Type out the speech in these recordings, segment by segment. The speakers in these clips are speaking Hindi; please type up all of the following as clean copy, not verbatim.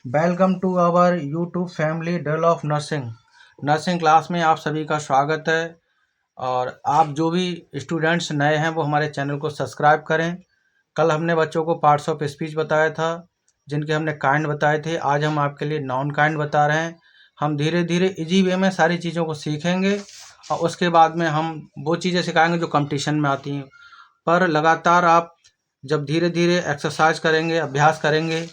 Welcome to our YouTube family Dale of nursing class में आप सभी का स्वागत है। और आप जो भी स्टूडेंट्स नए हैं वो हमारे चैनल को सब्सक्राइब करें। कल हमने बच्चों को पार्ट्स ऑफ स्पीच बताया था, जिनके हमने काइंड बताए थे। आज हम आपके लिए नॉन काइंड बता रहे हैं। हम धीरे धीरे इजी वे में सारी चीज़ों को सीखेंगे और उसके बाद में हम वो चीज़ें सिखाएंगे जो कंपटीशन में आती हैं। पर लगातार आप जब धीरे धीरे एक्सरसाइज करेंगे, अभ्यास करेंगे,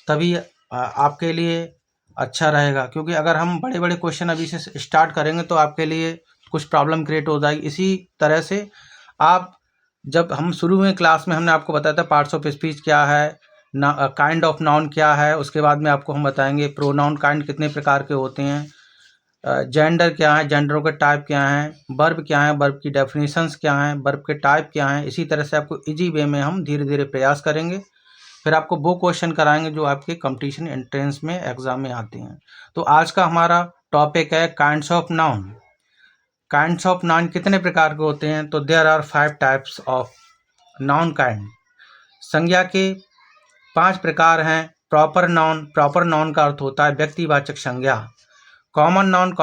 तभी आपके लिए अच्छा रहेगा। क्योंकि अगर हम बड़े बड़े क्वेश्चन अभी से स्टार्ट करेंगे तो आपके लिए कुछ प्रॉब्लम क्रिएट हो जाएगी। इसी तरह से आप जब हम शुरू में क्लास में हमने आपको बताया था पार्ट्स ऑफ स्पीच क्या है, काइंड ऑफ नाउन क्या है, उसके बाद में आपको हम बताएंगे प्रोनाउन काइंड कितने प्रकार के होते हैं, जेंडर क्या है, जेंडरों के टाइप क्या हैं, वर्ब क्या है, वर्ब की डेफिनेशंस क्या हैं, वर्ब के टाइप क्या हैं। इसी तरह से आपको इजी वे में हम धीरे धीरे प्रयास करेंगे। फिर आपको वो क्वेश्चन कराएंगे जो आपके कंपटीशन एंट्रेंस में एग्जाम में आते हैं। तो आज का हमारा टॉपिक है kinds of noun. Kinds of noun कितने प्रकार के होते हैं? तो there are 5 types of noun kind. संज्ञा के 5 प्रकार हैं। प्रॉपर नाउन का अर्थ होता है व्यक्तिवाचक संज्ञा। कॉमन नाउन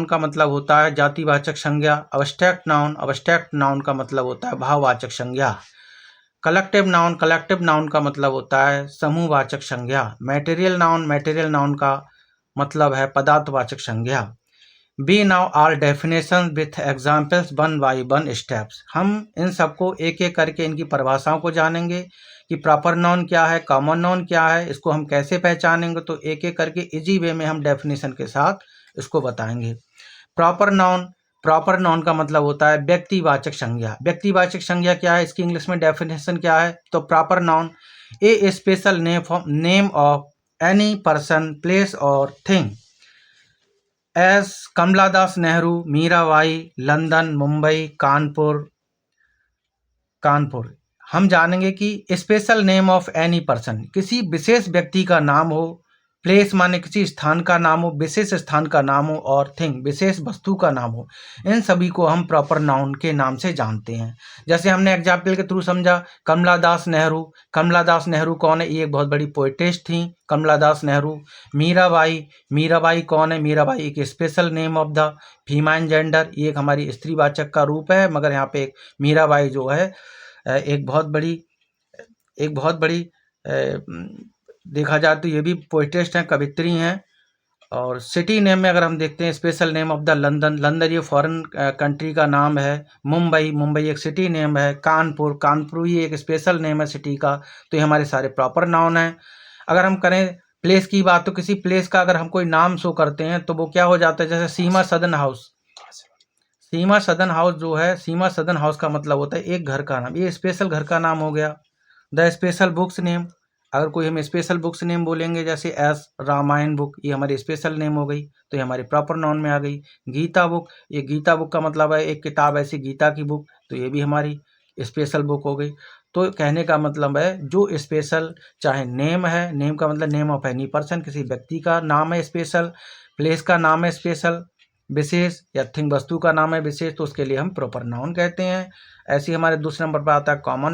का मतलब होता है जातिवाचक संज्ञा। अब्स्ट्रैक्ट नाउन का मतलब होता है भाववाचक संज्ञा। कलेक्टिव नाउन का मतलब होता है समूहवाचक संज्ञा। मटेरियल नाउन का मतलब है पदार्थवाचक संज्ञा। Be now are definition with examples 1 by 1 steps. हम इन सबको एक एक करके इनकी परिभाषाओं को जानेंगे कि प्रॉपर नाउन क्या है, कॉमन नाउन क्या है, इसको हम कैसे पहचानेंगे। तो एक एक करके इजी वे में हम डेफिनेशन के साथ इसको बताएंगे। प्रॉपर नाउन का मतलब होता है व्यक्तिवाचक संज्ञा। व्यक्तिवाचक संज्ञा क्या है, इसकी इंग्लिश में डेफिनेशन क्या है? तो proper noun A special name of any person, place और थिंग एस कमला दास नेहरू, मीराबाई, लंदन, मुंबई, कानपुर। हम जानेंगे कि special name of any person किसी विशेष व्यक्ति का नाम हो, प्लेस माने किसी स्थान का नाम हो, विशेष स्थान का नाम हो, और थिंग विशेष वस्तु का नाम हो। इन सभी को हम प्रॉपर नाउन के नाम से जानते हैं। जैसे हमने एग्जाम्पल के थ्रू समझा, कमला दास नेहरू कौन है? ये एक बहुत बड़ी पोइटेस्ट थी, कमला दास नेहरू। मीराबाई कौन है? मीराबाई एक special name of the female gender, ये एक हमारी स्त्रीवाचक का रूप है। मगर यहाँ पे एक मीराबाई जो है एक बहुत बड़ी देखा जाए तो ये भी पोइटेस्ट हैं, कवित्री हैं। और सिटी नेम में अगर हम देखते हैं, special name of the London ये फॉरेन कंट्री का नाम है। मुंबई एक सिटी नेम है। कानपुर ये एक स्पेशल नेम है सिटी का। तो ये हमारे सारे प्रॉपर नाउन हैं। अगर हम करें प्लेस की बात, तो किसी प्लेस का अगर हम कोई नाम शो करते हैं तो वो क्या हो जाता है? जैसे सीमा सदन हाउस का मतलब होता है एक घर का नाम, ये स्पेशल घर का नाम हो गया। द स्पेशल बुक्स नेम, अगर कोई हम स्पेशल बुक्स नेम बोलेंगे, जैसे एस रामायण बुक, ये हमारी स्पेशल नेम हो गई, तो ये हमारे प्रॉपर नाउन में आ गई। गीता बुक, ये गीता बुक का मतलब है एक किताब ऐसी गीता की बुक, तो ये भी हमारी स्पेशल बुक हो गई। तो कहने का मतलब है जो स्पेशल, चाहे नेम है, नेम का मतलब नेम ऑफ एनी पर्सन, किसी व्यक्ति का नाम है स्पेशल, प्लेस का नाम है स्पेशल विशेष, या थिंग वस्तु का नाम है विशेष, तो उसके लिए हम प्रॉपर नाउन कहते हैं। ऐसे ही हमारे दूसरे नंबर पर आता है कॉमन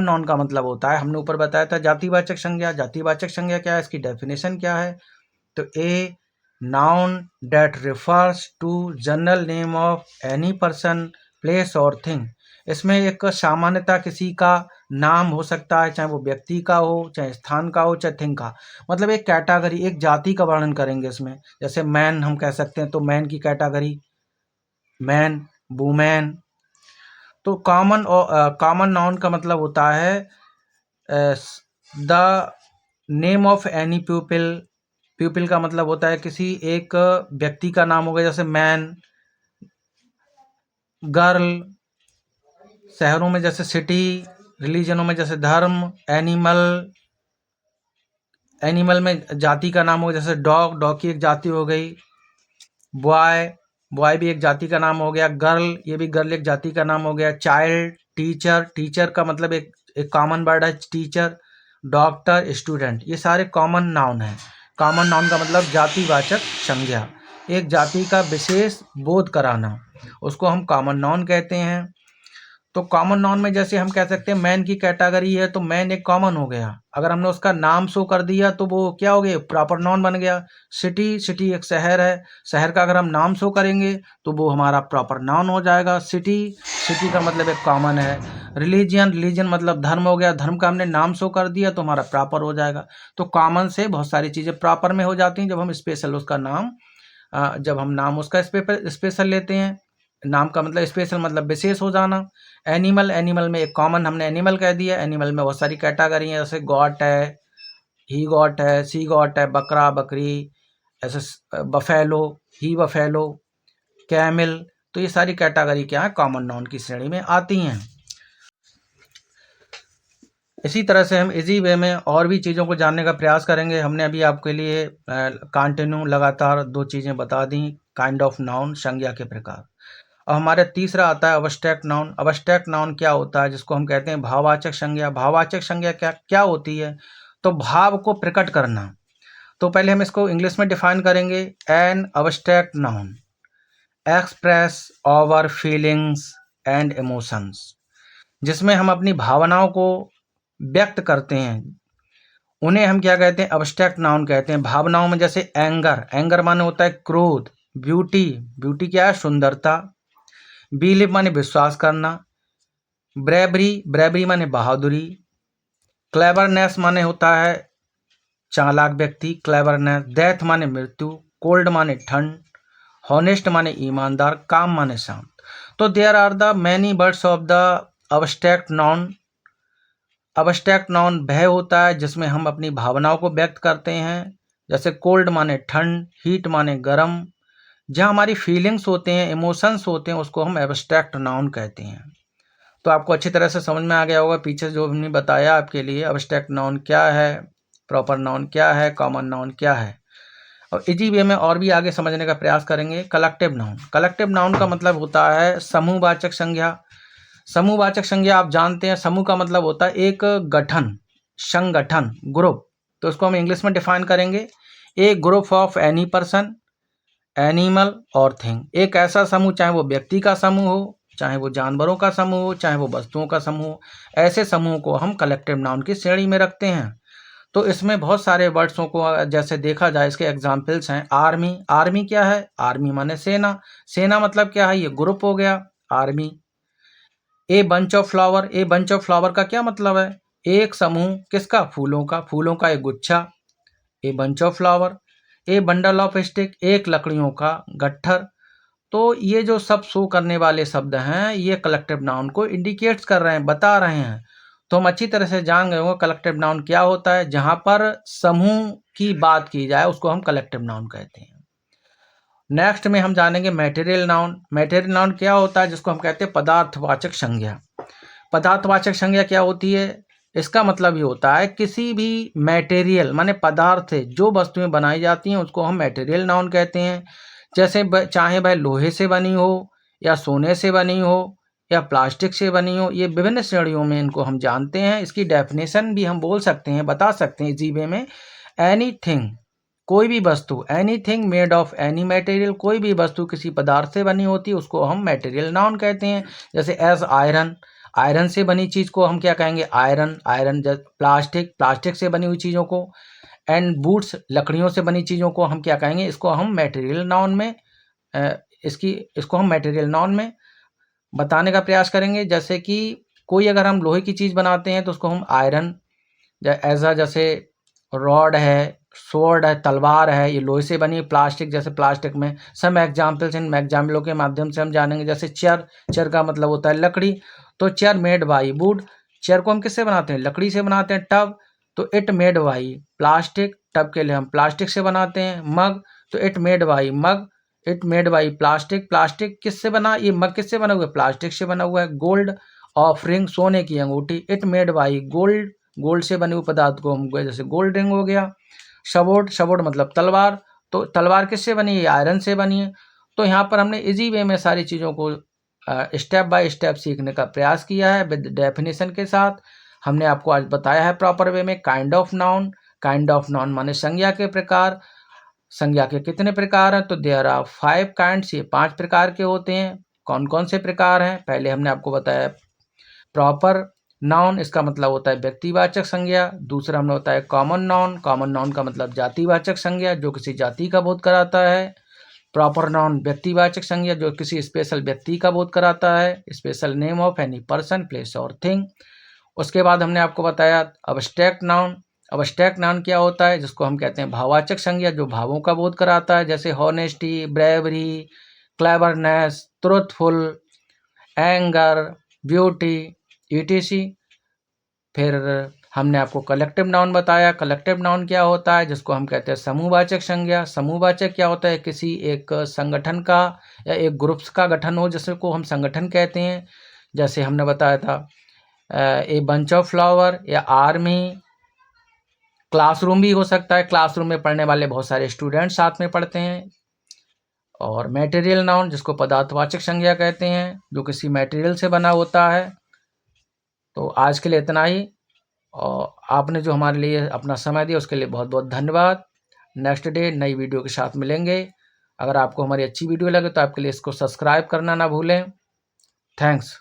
नाउन का मतलब होता है, हमने ऊपर बताया था जातिवाचक संज्ञा क्या है, इसकी डेफिनेशन क्या है? तो a noun that refers to general name of any person, place और थिंग। इसमें एक सामान्यता किसी का नाम हो सकता है, चाहे वो व्यक्ति का हो, चाहे स्थान का हो, चाहे थिंग का। मतलब एक कैटेगरी, एक जाति का वर्णन करेंगे इसमें। जैसे मैन हम कह सकते हैं, तो मैन की कैटेगरी मैन, वुमेन। तो कॉमन नाउन का मतलब होता है द नेम ऑफ एनी प्यूपिल का मतलब होता है किसी एक व्यक्ति का नाम हो गया, जैसे मैन, गर्ल, शहरों में जैसे सिटी, रिलीजनों में जैसे धर्म, एनिमल में जाति का नाम हो, जैसे डॉग की एक जाति हो गई। बॉय भी एक जाति का नाम हो गया। गर्ल, ये भी गर्ल एक जाति का नाम हो गया। चाइल्ड, टीचर का मतलब एक कॉमन वर्ड है टीचर। डॉक्टर, स्टूडेंट, ये सारे कॉमन नाउन हैं। कॉमन नाउन का मतलब जातिवाचक संज्ञा, एक जाति का विशेष बोध कराना, उसको हम कॉमन नाउन कहते हैं। तो कॉमन नाउन में जैसे हम कह सकते हैं मैन की कैटेगरी है, तो मैन एक कॉमन हो गया। अगर हमने उसका नाम शो कर दिया तो वो क्या हो गया, प्रॉपर नाउन बन गया। सिटी, सिटी एक शहर है, शहर का अगर हम नाम शो करेंगे तो वो हमारा प्रॉपर नाउन हो जाएगा। सिटी, सिटी का मतलब एक कॉमन है। रिलीजियन, रिलीजन मतलब धर्म हो गया, धर्म का हमने नाम शो कर दिया तो हमारा प्रॉपर हो जाएगा। तो कॉमन से बहुत सारी चीज़ें प्रॉपर में हो जाती हैं जब हम स्पेशल उसका नाम जब हम नाम उसका स्पेशल लेते हैं। नाम का मतलब स्पेशल मतलब विशेष हो जाना। एनिमल, एनिमल में एक कॉमन हमने एनिमल कह दिया। एनिमल में बहुत सारी कैटेगरी है, जैसे गॉट है, ही गॉट है, सी गॉट है, बकरा बकरी, ऐसे बफेलो, ही बफेलो, कैमिल। तो ये सारी कैटेगरी क्या है, कॉमन नाउन की श्रेणी में आती हैं। इसी तरह से हम इजी वे में और भी चीज़ों को जानने का प्रयास करेंगे। हमने अभी आपके लिए कंटिन्यू लगातार 2 चीज़ें बता दी, काइंड ऑफ नाउन, संज्ञा के प्रकार। अब हमारे तीसरा आता है अब्स्ट्रैक्ट नाउन। अब्स्ट्रैक्ट नाउन क्या होता है, जिसको हम कहते हैं भाववाचक संज्ञा। भाववाचक संज्ञा क्या क्या होती है, तो भाव को प्रकट करना। तो पहले हम इसको इंग्लिश में डिफाइन करेंगे। An abstract noun express our feelings and emotions, जिसमें हम अपनी भावनाओं को व्यक्त करते हैं, उन्हें हम क्या कहते हैं, अब्स्ट्रैक्ट नाउन कहते हैं। भावनाओं में जैसे एंगर, एंगर माने होता है क्रोध। ब्यूटी, ब्यूटी क्या है, सुंदरता। बिलीव माने विश्वास करना। ब्रेवरी, ब्रेवरी माने बहादुरी। क्लेवरनेस माने होता है चालाक व्यक्ति, क्लेवरनेस। डेथ माने मृत्यु। कोल्ड माने ठंड। हॉनेस्ट माने ईमानदार। काम माने शांत। तो there are the many words of the abstract noun. Abstract noun वह होता है जिसमें हम अपनी भावनाओं को व्यक्त करते हैं, जैसे कोल्ड माने ठंड, हीट माने गर्म। जहाँ हमारी फीलिंग्स होते हैं, इमोशंस होते हैं, उसको हम एब्स्ट्रैक्ट नाउन कहते हैं। तो आपको अच्छी तरह से समझ में आ गया होगा पीछे जो हमने बताया आपके लिए, एब्स्ट्रैक्ट नाउन क्या है, प्रॉपर नाउन क्या है, कॉमन नाउन क्या है। और इसी वे में और भी आगे समझने का प्रयास करेंगे। कलेक्टिव नाउन, कलेक्टिव नाउन का मतलब होता है समूहवाचक संज्ञा। समूहवाचक संज्ञा आप जानते हैं, समूह का मतलब होता है एक गठन, संगठन, ग्रुप। तो इसको हम इंग्लिश में डिफाइन करेंगे, a group of any person, animal और थिंग। एक ऐसा समूह, चाहे वो व्यक्ति का समूह हो, चाहे वो जानवरों का समूह हो, चाहे वो वस्तुओं का समूह हो, ऐसे समूह को हम कलेक्टिव नाउन की श्रेणी में रखते हैं। तो इसमें बहुत सारे वर्ड्सों को जैसे देखा जाए, इसके एग्जाम्पल्स हैं। आर्मी, आर्मी क्या है, आर्मी माने सेना। सेना मतलब क्या है, ये ग्रुप हो गया army. A bunch of flower, a bunch of flower का क्या मतलब है, एक समूह किसका, फूलों का, फूलों का एक गुच्छा, a bunch of flower. A bundle of stick, एक लकड़ियों का गट्ठर। तो ये जो सब शो करने वाले शब्द हैं, ये कलेक्टिव नाउन को इंडिकेट्स कर रहे हैं, बता रहे हैं। तो हम अच्छी तरह से जान गए होंगे कलेक्टिव नाउन क्या होता है। जहां पर समूह की बात की जाए उसको हम कलेक्टिव नाउन कहते हैं। नेक्स्ट में हम जानेंगे मटेरियल नाउन। मटेरियल नाउन क्या होता है, जिसको हम कहते हैं पदार्थवाचक संज्ञा। पदार्थवाचक संज्ञा क्या होती है, इसका मतलब ये होता है किसी भी मटेरियल माने पदार्थ से जो वस्तुएं बनाई जाती हैं उसको हम मटेरियल नाउन कहते हैं। जैसे चाहे वह लोहे से बनी हो, या सोने से बनी हो, या प्लास्टिक से बनी हो, ये विभिन्न श्रेणियों में इनको हम जानते हैं। इसकी डेफिनेशन भी हम बोल सकते हैं, बता सकते हैं इसी वे में। एनीथिंग, कोई भी वस्तु, anything made of any material, कोई भी वस्तु किसी पदार्थ से बनी होती है उसको हम मटेरियल नाउन कहते हैं। जैसे एज आयरन, आयरन से बनी चीज़ को हम क्या कहेंगे, आयरन, आयरन। प्लास्टिक, प्लास्टिक से बनी हुई चीज़ों को। एंड बूट्स, लकड़ियों से बनी चीज़ों को हम क्या कहेंगे, इसको हम मटेरियल नाउन में इसको हम मटेरियल नाउन में बताने का प्रयास करेंगे। जैसे कि कोई अगर हम लोहे की चीज़ बनाते हैं तो उसको हम आयरन, जैसे रॉड है, स्वॉर्ड है, तलवार है, ये लोहे से बनी। प्लास्टिक, जैसे प्लास्टिक में सम एग्जाम्पल्स, इन एग्जाम्पलों के माध्यम से हम जानेंगे। जैसे चेयर, चेयर का मतलब होता है लकड़ी, तो chair made by would, chair को हम किससे बनाते हैं, लकड़ी से बनाते हैं। टब, तो it made by plastic, tub के लिए हम प्लास्टिक से बनाते हैं। मग, तो it made by mug, it made by plastic, plastic किससे बना, ये मग किससे बना हुआ है, प्लास्टिक से बना हुआ है। गोल्ड ऑफ रिंग, सोने की अंगूठी, it made by gold, gold से बने हुए पदार्थ को हम जैसे गोल्ड रिंग हो गया। शवोड, शवोड मतलब तलवार, तो तलवार किससे बनी है, आयरन से बनी है। तो यहाँ पर हमने इजी वे में सारी चीज़ों को स्टेप बाय स्टेप सीखने का प्रयास किया है विद डेफिनेशन के साथ। हमने आपको आज बताया है प्रॉपर वे में kind of noun. Kind of noun माने संज्ञा के प्रकार। संज्ञा के कितने प्रकार हैं, तो देयर आर 5 काइंड्स, ये 5 प्रकार के होते हैं। कौन कौन से प्रकार हैं, पहले हमने आपको बताया प्रॉपर नाउन, इसका मतलब होता है व्यक्तिवाचक संज्ञा। दूसरा हमने होता है कॉमन नाउन। कॉमन नाउन का मतलब जातिवाचक संज्ञा, जो किसी जाति का बोध कराता है। प्रॉपर नाउन व्यक्तिवाचक संज्ञा, जो किसी स्पेशल व्यक्ति का बोध कराता है, special name of any person, place और थिंग। उसके बाद हमने आपको बताया अब्स्ट्रैक्ट नाउन। अब्स्ट्रैक्ट नाउन क्या होता है, जिसको हम कहते हैं भाववाचक संज्ञा, जो भावों का बोध कराता है, जैसे honesty, bravery, cleverness, truthful, anger, beauty, etc. फिर हमने आपको कलेक्टिव नाउन बताया। कलेक्टिव नाउन क्या होता है, जिसको हम कहते हैं समूहवाचक संज्ञा। समूहवाचक क्या होता है, किसी एक संगठन का या एक ग्रुप्स का गठन हो, जिसको हम संगठन कहते हैं। जैसे हमने बताया था ए बंच ऑफ फ्लावर या आर्मी। क्लासरूम भी हो सकता है, क्लासरूम में पढ़ने वाले बहुत सारे स्टूडेंट साथ में पढ़ते हैं। और मटेरियल नाउन, जिसको पदार्थवाचक संज्ञा कहते हैं, जो किसी मटेरियल से बना होता है। तो आज के लिए इतना ही, और आपने जो हमारे लिए अपना समय दिया उसके लिए बहुत बहुत धन्यवाद। नेक्स्ट डे नई वीडियो के साथ मिलेंगे। अगर आपको हमारी अच्छी वीडियो लगे तो आपके लिए इसको सब्सक्राइब करना ना भूलें। थैंक्स।